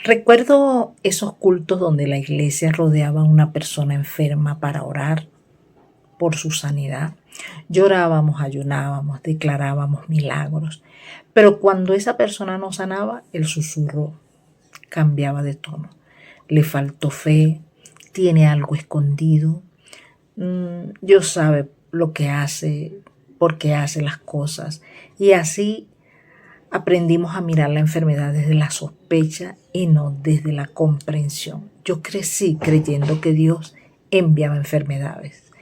Recuerdo esos cultos donde la iglesia rodeaba a una persona enferma para orar por su sanidad. Llorábamos, ayunábamos, declarábamos milagros. Pero cuando esa persona no sanaba, el susurro cambiaba de tono. Le faltó fe, tiene algo escondido. Dios sabe lo que hace, por qué hace las cosas. Y así aprendimos a mirar la enfermedad desde la sospecha y no desde la comprensión. Yo crecí creyendo que Dios enviaba enfermedades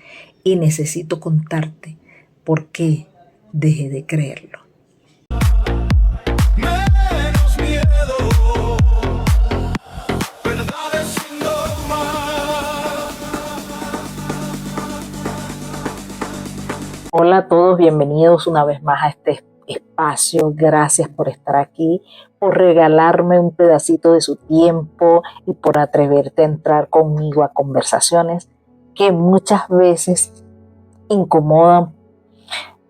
y necesito contarte por qué dejé de creerlo. Menos miedo, verdades sin dogma. Hola a todos, bienvenidos una vez más a este espacio. Gracias por estar aquí, por regalarme un pedacito de su tiempo y por atreverte a entrar conmigo a conversaciones que muchas veces incomodan,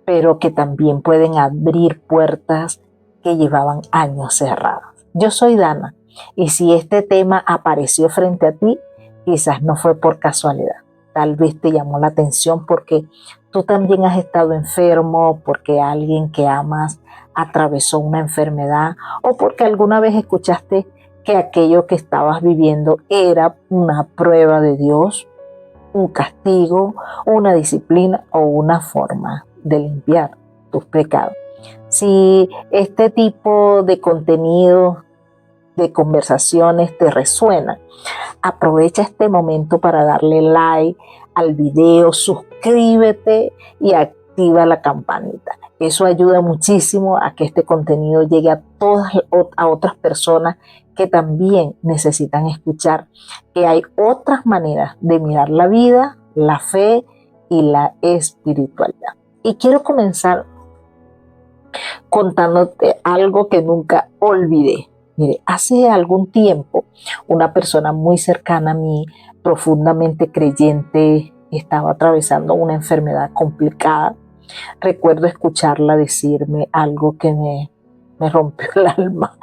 pero que también pueden abrir puertas que llevaban años cerradas. Yo soy Dana y si este tema apareció frente a ti, quizás no fue por casualidad. Tal vez te llamó la atención porque tú también has estado enfermo, porque alguien que amas atravesó una enfermedad o porque alguna vez escuchaste que aquello que estabas viviendo era una prueba de Dios, un castigo, una disciplina o una forma de limpiar tus pecados. Si este tipo de contenido, de conversaciones te resuena, aprovecha este momento para darle like al video, suscríbete y activa la campanita. Eso ayuda muchísimo a que este contenido llegue a otras personas que también necesitan escuchar que hay otras maneras de mirar la vida, la fe y la espiritualidad. Y quiero comenzar contándote algo que nunca olvidé. Mire, hace algún tiempo, una persona muy cercana a mí, profundamente creyente, estaba atravesando una enfermedad complicada. Recuerdo escucharla decirme algo que me rompió el alma.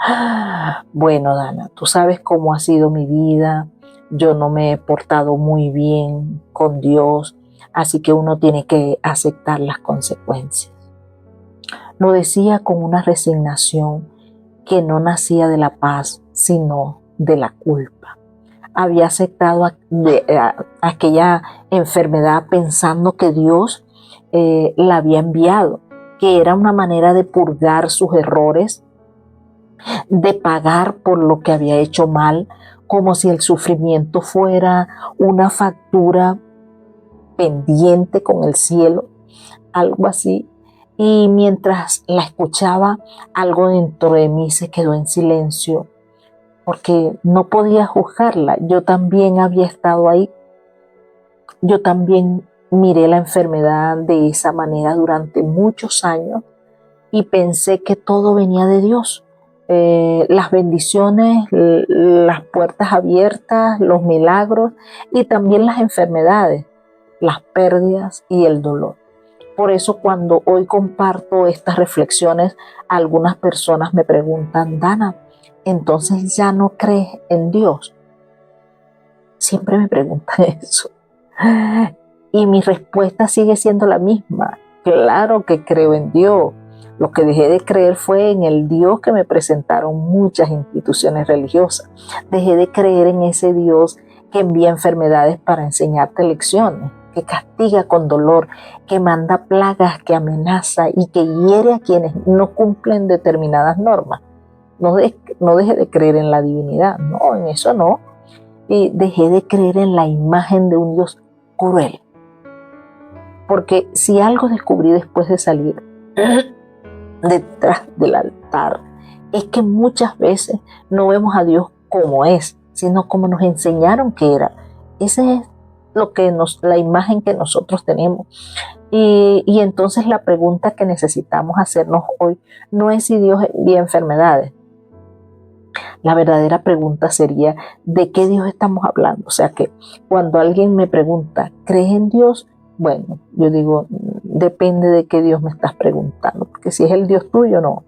Bueno, Dana, tú sabes cómo ha sido mi vida. Yo no me he portado muy bien con Dios, así que uno tiene que aceptar las consecuencias. Lo decía con una resignación que no nacía de la paz, sino de la culpa. Había aceptado aquella enfermedad pensando que Dios la había enviado, que era una manera de purgar sus errores, de pagar por lo que había hecho mal, como si el sufrimiento fuera una factura pendiente con el cielo, algo así. Y mientras la escuchaba, algo dentro de mí se quedó en silencio, porque no podía juzgarla. Yo también había estado ahí. Yo también miré la enfermedad de esa manera durante muchos años y pensé que todo venía de Dios. Las bendiciones, las puertas abiertas, los milagros y también las enfermedades, las pérdidas y el dolor. Por eso cuando hoy comparto estas reflexiones, algunas personas me preguntan, Dana, ¿entonces ya no crees en Dios? Siempre me preguntan eso. Y mi respuesta sigue siendo la misma. Claro que creo en Dios. Lo que dejé de creer fue en el Dios que me presentaron muchas instituciones religiosas. Dejé de creer en ese Dios que envía enfermedades para enseñarte lecciones, que castiga con dolor, que manda plagas, que amenaza y que hiere a quienes no cumplen determinadas normas. No deje de creer en la divinidad, no, en eso no. Y dejé de creer en la imagen de un Dios cruel. Porque si algo descubrí después de salir detrás del altar, es que muchas veces no vemos a Dios como es, sino como nos enseñaron que era. Esa es la imagen que nosotros tenemos. Y entonces la pregunta que necesitamos hacernos hoy no es si Dios envía enfermedades. La verdadera pregunta sería, ¿de qué Dios estamos hablando? O sea que cuando alguien me pregunta, ¿crees en Dios? Bueno, yo digo, depende de qué Dios me estás preguntando, porque si es el Dios tuyo, no.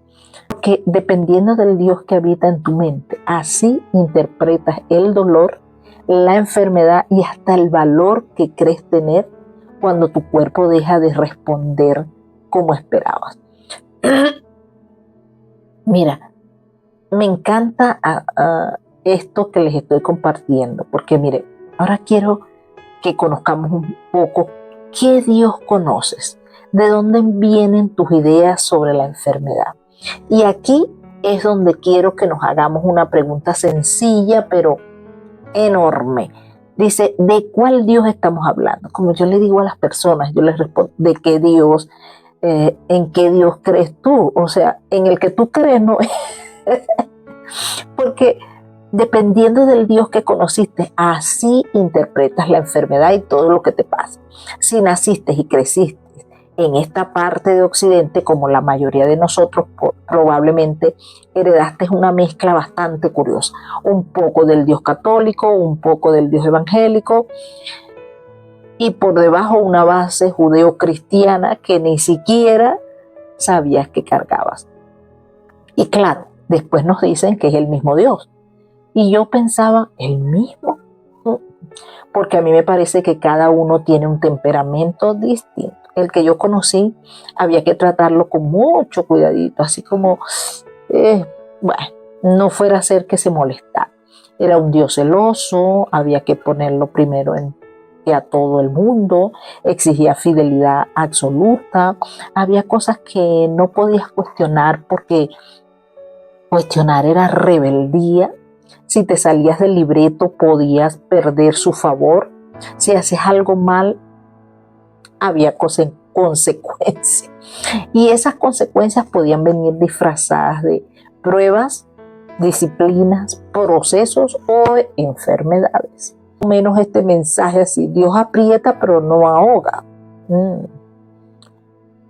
Porque dependiendo del Dios que habita en tu mente, así interpretas el dolor, la enfermedad y hasta el valor que crees tener cuando tu cuerpo deja de responder como esperabas. Mira, me encanta esto que les estoy compartiendo, porque mire, ahora quiero que conozcamos un poco qué Dios conoces, de dónde vienen tus ideas sobre la enfermedad. Y aquí es donde quiero que nos hagamos una pregunta sencilla, pero enorme. Dice, ¿de cuál Dios estamos hablando? Como yo le digo a las personas, yo les respondo, ¿de qué Dios? ¿En qué Dios crees tú? O sea, en el que tú crees no es. Porque dependiendo del Dios que conociste, así interpretas la enfermedad y todo lo que te pasa. Si naciste y creciste en esta parte de Occidente, como la mayoría de nosotros, probablemente heredaste una mezcla bastante curiosa. Un poco del Dios católico, un poco del Dios evangélico, y por debajo una base judeo-cristiana que ni siquiera sabías que cargabas. Y claro, después nos dicen que es el mismo Dios. Y yo pensaba, ¿el mismo? Porque a mí me parece que cada uno tiene un temperamento distinto. El que yo conocí había que tratarlo con mucho cuidadito, así como, bueno, no fuera a ser que se molestara. Era un Dios celoso, había que ponerlo primero a todo el mundo, exigía fidelidad absoluta, había cosas que no podías cuestionar porque cuestionar era rebeldía. Si te salías del libreto podías perder su favor. Si haces algo mal, había consecuencias. Y esas consecuencias podían venir disfrazadas de pruebas, disciplinas, procesos o enfermedades. Menos este mensaje así, Dios aprieta pero no ahoga.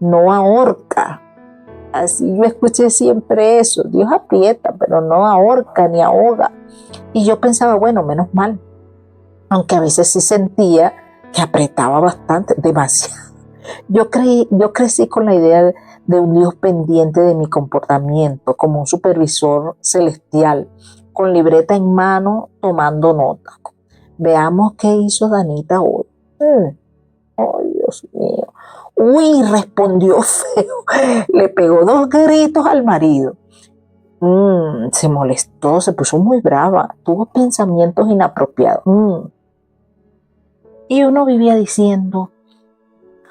No ahorca. Así yo escuché siempre eso, Dios aprieta, pero no ahorca ni ahoga. Y yo pensaba, bueno, menos mal, aunque a veces sí sentía que apretaba bastante, demasiado. Yo crecí con la idea de un Dios pendiente de mi comportamiento, como un supervisor celestial, con libreta en mano, tomando nota. Veamos qué hizo Danita hoy. Oh, Dios mío. Uy, respondió feo. Le pegó 2 gritos al marido. Se molestó, se puso muy brava. Tuvo pensamientos inapropiados. Y uno vivía diciendo,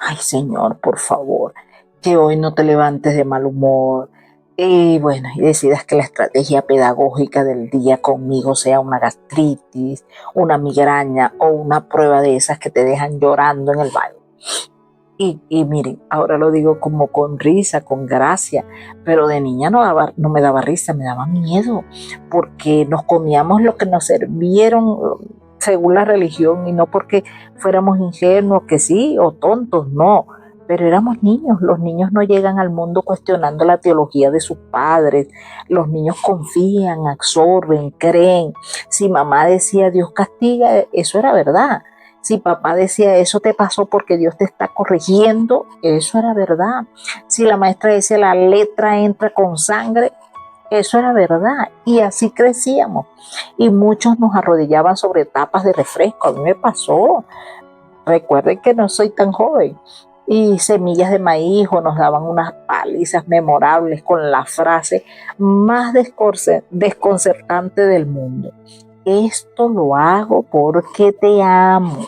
ay Señor, por favor, que hoy no te levantes de mal humor. Y bueno, y decidas que la estrategia pedagógica del día conmigo sea una gastritis, una migraña o una prueba de esas que te dejan llorando en el baño. Y miren, ahora lo digo como con risa, con gracia, pero de niña no me daba risa, me daba miedo, porque nos comíamos lo que nos sirvieron según la religión y no porque fuéramos ingenuos, que sí, o tontos, no, pero éramos niños. Los niños no llegan al mundo cuestionando la teología de sus padres, los niños confían, absorben, creen. Si mamá decía Dios castiga, eso era verdad. Si papá decía eso te pasó porque Dios te está corrigiendo, eso era verdad. Si la maestra decía la letra entra con sangre, eso era verdad. Y así crecíamos. Y muchos nos arrodillaban sobre tapas de refresco. A mí me pasó. Recuerden que no soy tan joven. Y semillas de maíz o nos daban unas palizas memorables con la frase más desconcertante del mundo. Esto lo hago porque te amo,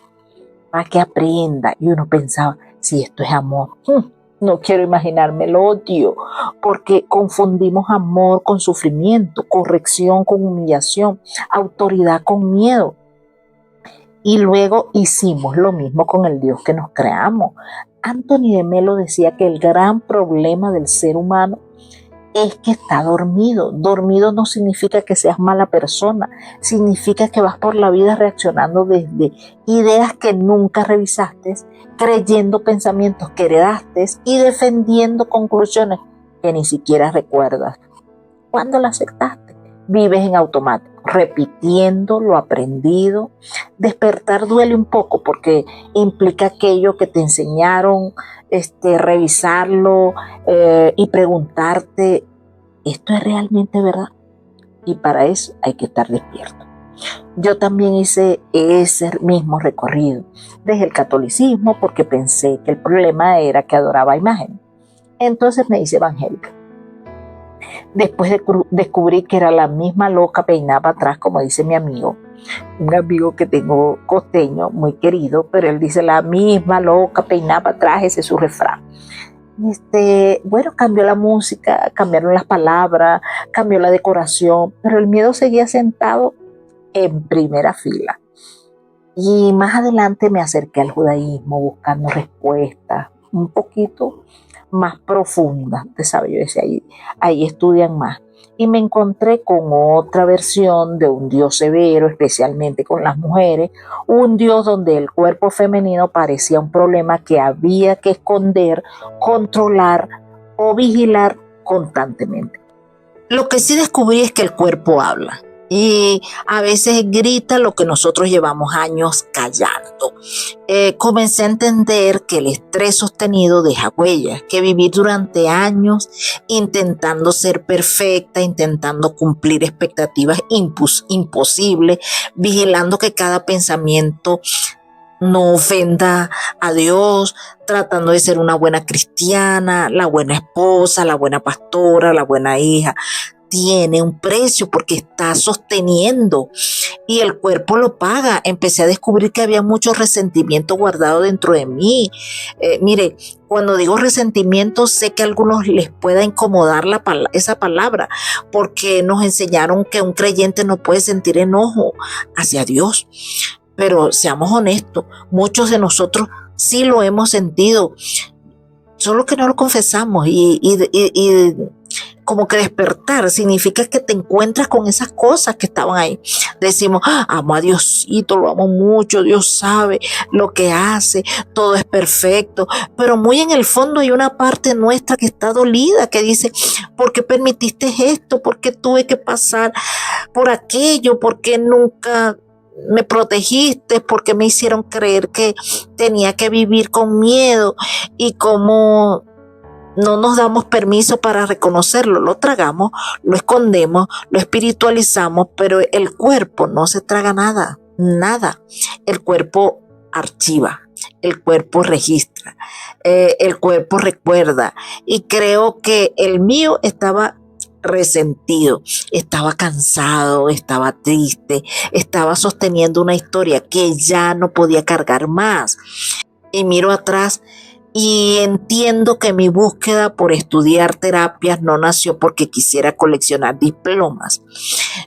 para que aprenda. Y uno pensaba, si esto es amor, no quiero imaginarme el odio, porque confundimos amor con sufrimiento, corrección con humillación, autoridad con miedo. Y luego hicimos lo mismo con el Dios que nos creamos. Anthony de Melo decía que el gran problema del ser humano es que está dormido. Dormido no significa que seas mala persona, significa que vas por la vida reaccionando desde ideas que nunca revisaste, creyendo pensamientos que heredaste y defendiendo conclusiones que ni siquiera recuerdas. ¿Cuándo la aceptaste? Vives en automático, repitiendo lo aprendido. Despertar duele un poco porque implica aquello que te enseñaron, revisarlo y preguntarte, ¿esto es realmente verdad? Y para eso hay que estar despierto. Yo también hice ese mismo recorrido. Dejé el catolicismo porque pensé que el problema era que adoraba imágenes. Entonces me hice evangélica. Después descubrí que era la misma loca peinada para atrás, como dice mi amigo, un amigo que tengo costeño, muy querido, pero él dice la misma loca peinada para atrás, ese es su refrán. Bueno, cambió la música, cambiaron las palabras, cambió la decoración, pero el miedo seguía sentado en primera fila. Y más adelante me acerqué al judaísmo buscando respuestas un poquito más profundas. Usted sabe, yo decía, ahí estudian más. Y me encontré con otra versión de un Dios severo, especialmente con las mujeres, un Dios donde el cuerpo femenino parecía un problema que había que esconder, controlar o vigilar constantemente. Lo que sí descubrí es que el cuerpo habla y a veces grita lo que nosotros llevamos años callando. Comencé a entender que el estrés sostenido deja huellas, que vivir durante años intentando ser perfecta, intentando cumplir expectativas imposibles, vigilando que cada pensamiento no ofenda a Dios, tratando de ser una buena cristiana, la buena esposa, la buena pastora, la buena hija, tiene un precio porque está sosteniendo y el cuerpo lo paga. Empecé a descubrir que había mucho resentimiento guardado dentro de mí. Mire, cuando digo resentimiento, sé que a algunos les pueda incomodar esa palabra, porque nos enseñaron que un creyente no puede sentir enojo hacia Dios. Pero seamos honestos, muchos de nosotros sí lo hemos sentido, solo que no lo confesamos y como que despertar significa que te encuentras con esas cosas que estaban ahí. Decimos, amo a Diosito, lo amo mucho, Dios sabe lo que hace, todo es perfecto, pero muy en el fondo hay una parte nuestra que está dolida, que dice, ¿por qué permitiste esto? ¿Por qué tuve que pasar por aquello? ¿Por qué nunca me protegiste? ¿Por qué me hicieron creer que tenía que vivir con miedo? Y como no nos damos permiso para reconocerlo, lo tragamos, lo escondemos, lo espiritualizamos, pero el cuerpo no se traga nada, nada. El cuerpo archiva, el cuerpo registra, el cuerpo recuerda. Y creo que el mío estaba resentido, estaba cansado, estaba triste, estaba sosteniendo una historia que ya no podía cargar más. Y miro atrás y entiendo que mi búsqueda por estudiar terapias no nació porque quisiera coleccionar diplomas.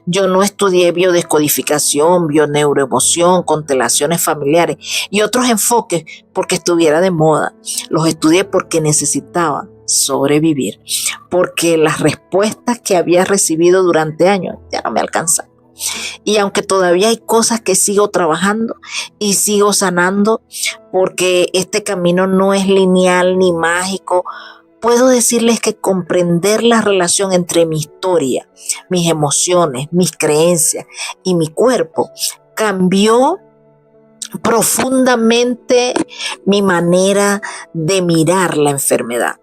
Yo no estudié biodescodificación, bioneuroemoción, constelaciones familiares y otros enfoques porque estuviera de moda. Los estudié porque necesitaba sobrevivir, porque las respuestas que había recibido durante años ya no me alcanzaban. Y aunque todavía hay cosas que sigo trabajando y sigo sanando, porque este camino no es lineal ni mágico, puedo decirles que comprender la relación entre mi historia, mis emociones, mis creencias y mi cuerpo cambió profundamente mi manera de mirar la enfermedad.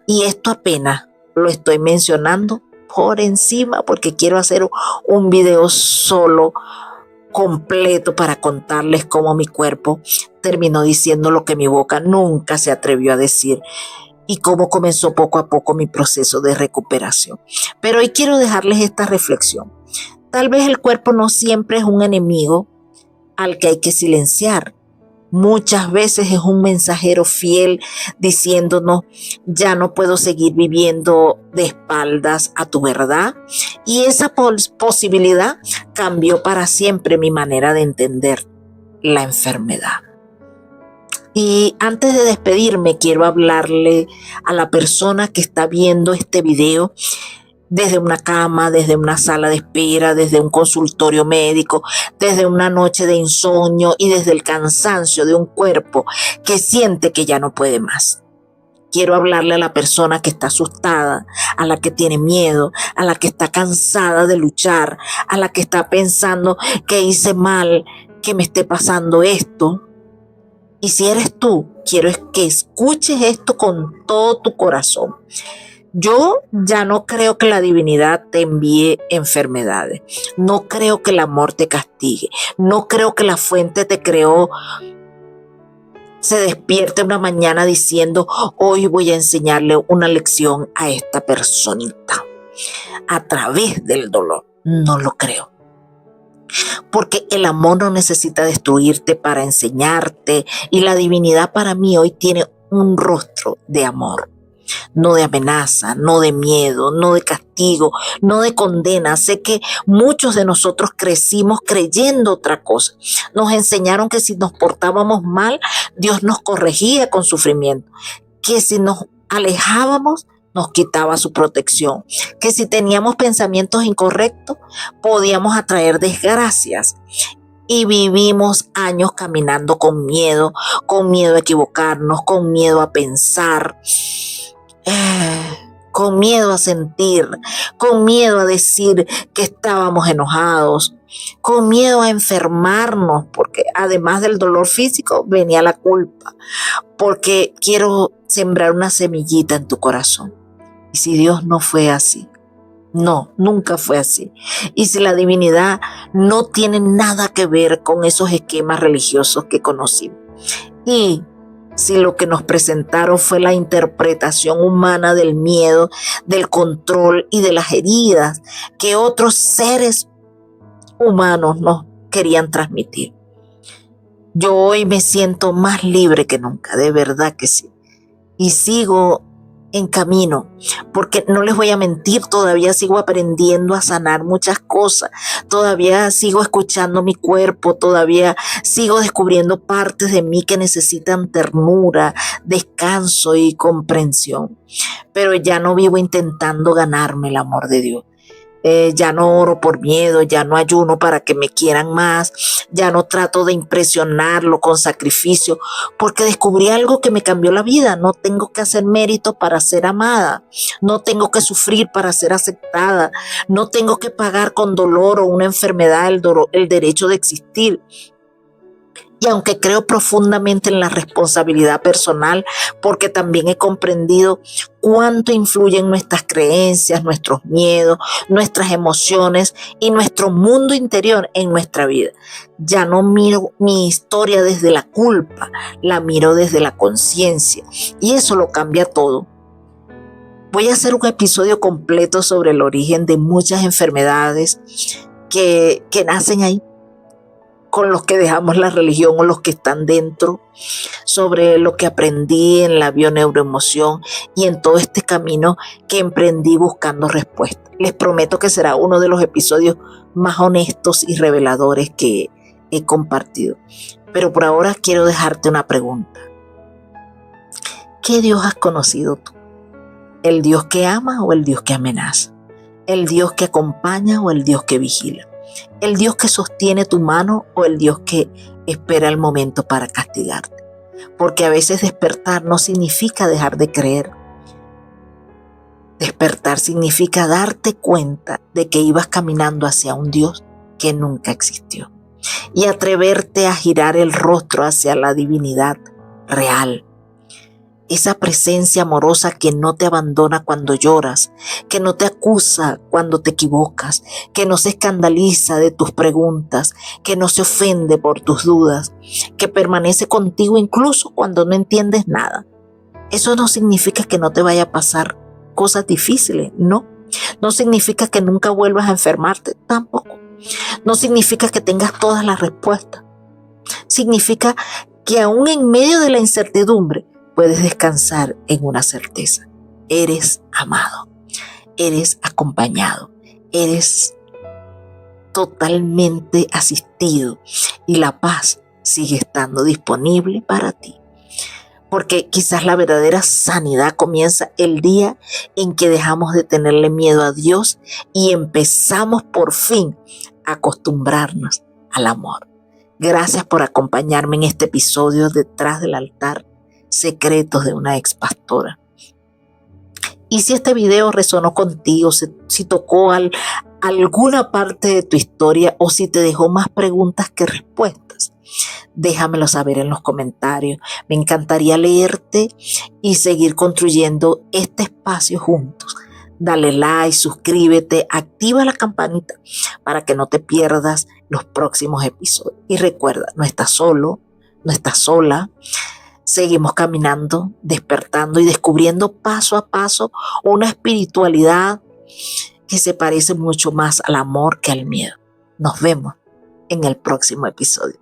Y esto apenas lo estoy mencionando por encima porque quiero hacer un video solo completo para contarles cómo mi cuerpo terminó diciendo lo que mi boca nunca se atrevió a decir y cómo comenzó poco a poco mi proceso de recuperación. Pero hoy quiero dejarles esta reflexión. Tal vez el cuerpo no siempre es un enemigo al que hay que silenciar. Muchas veces es un mensajero fiel diciéndonos, ya no puedo seguir viviendo de espaldas a tu verdad. Y esa posibilidad cambió para siempre mi manera de entender la enfermedad. Y antes de despedirme, quiero hablarle a la persona que está viendo este video desde una cama, desde una sala de espera, desde un consultorio médico, desde una noche de insomnio y desde el cansancio de un cuerpo que siente que ya no puede más. Quiero hablarle a la persona que está asustada, a la que tiene miedo, a la que está cansada de luchar, a la que está pensando que hice mal, que me esté pasando esto. Y si eres tú, quiero que escuches esto con todo tu corazón. Yo ya no creo que la divinidad te envíe enfermedades. No creo que el amor te castigue. No creo que la fuente te creó se despierte una mañana diciendo, hoy voy a enseñarle una lección a esta personita a través del dolor. No lo creo. Porque el amor no necesita destruirte para enseñarte, y la divinidad para mí hoy tiene un rostro de amor. No de amenaza, no de miedo, no de castigo, no de condena. Sé que muchos de nosotros crecimos creyendo otra cosa. Nos enseñaron que si nos portábamos mal, Dios nos corregía con sufrimiento, que si nos alejábamos, nos quitaba su protección, que si teníamos pensamientos incorrectos, podíamos atraer desgracias. Y vivimos años caminando con miedo a equivocarnos, con miedo a pensar, con miedo a sentir, con miedo a decir que estábamos enojados, con miedo a enfermarnos, porque además del dolor físico venía la culpa, porque quiero sembrar una semillita en tu corazón. Y si Dios no fue así, no, nunca fue así. Y si la divinidad no tiene nada que ver con esos esquemas religiosos que conocimos, y si lo que nos presentaron fue la interpretación humana del miedo, del control y de las heridas que otros seres humanos nos querían transmitir. Yo hoy me siento más libre que nunca, de verdad que sí. Y sigo en camino, porque no les voy a mentir, todavía sigo aprendiendo a sanar muchas cosas, todavía sigo escuchando mi cuerpo, todavía sigo descubriendo partes de mí que necesitan ternura, descanso y comprensión, pero ya no vivo intentando ganarme el amor de Dios. Ya no oro por miedo, ya no ayuno para que me quieran más, ya no trato de impresionarlo con sacrificio, porque descubrí algo que me cambió la vida. No tengo que hacer mérito para ser amada, no tengo que sufrir para ser aceptada, no tengo que pagar con dolor o una enfermedad el derecho de existir. Y aunque creo profundamente en la responsabilidad personal, porque también he comprendido cuánto influyen nuestras creencias, nuestros miedos, nuestras emociones y nuestro mundo interior en nuestra vida. Ya no miro mi historia desde la culpa, la miro desde la conciencia, y eso lo cambia todo. Voy a hacer un episodio completo sobre el origen de muchas enfermedades que nacen ahí, con los que dejamos la religión o los que están dentro, sobre lo que aprendí en la bioneuroemoción y en todo este camino que emprendí buscando respuestas. Les prometo que será uno de los episodios más honestos y reveladores que he compartido. Pero por ahora quiero dejarte una pregunta. ¿Qué Dios has conocido tú? ¿El Dios que ama o el Dios que amenaza? ¿El Dios que acompaña o el Dios que vigila? ¿El Dios que sostiene tu mano o el Dios que espera el momento para castigarte? Porque a veces despertar no significa dejar de creer. Despertar significa darte cuenta de que ibas caminando hacia un Dios que nunca existió, y atreverte a girar el rostro hacia la divinidad real. Esa presencia amorosa que no te abandona cuando lloras, que no te acusa cuando te equivocas, que no se escandaliza de tus preguntas, que no se ofende por tus dudas, que permanece contigo incluso cuando no entiendes nada. Eso no significa que no te vaya a pasar cosas difíciles, no. No significa que nunca vuelvas a enfermarte, tampoco. No significa que tengas todas las respuestas. Significa que aún en medio de la incertidumbre, puedes descansar en una certeza. Eres amado, eres acompañado, eres totalmente asistido, y la paz sigue estando disponible para ti. Porque quizás la verdadera sanidad comienza el día en que dejamos de tenerle miedo a Dios y empezamos por fin a acostumbrarnos al amor. Gracias por acompañarme en este episodio Detrás del Altar, secretos de una ex pastora. Y si este video resonó contigo, si tocó alguna parte de tu historia, o si te dejó más preguntas que respuestas, Déjamelo saber en los comentarios. Me encantaría leerte y seguir construyendo este espacio juntos. Dale like, suscríbete, activa la campanita para que no te pierdas los próximos episodios. Y recuerda, no estás solo, no estás sola. Seguimos caminando, despertando y descubriendo paso a paso una espiritualidad que se parece mucho más al amor que al miedo. Nos vemos en el próximo episodio.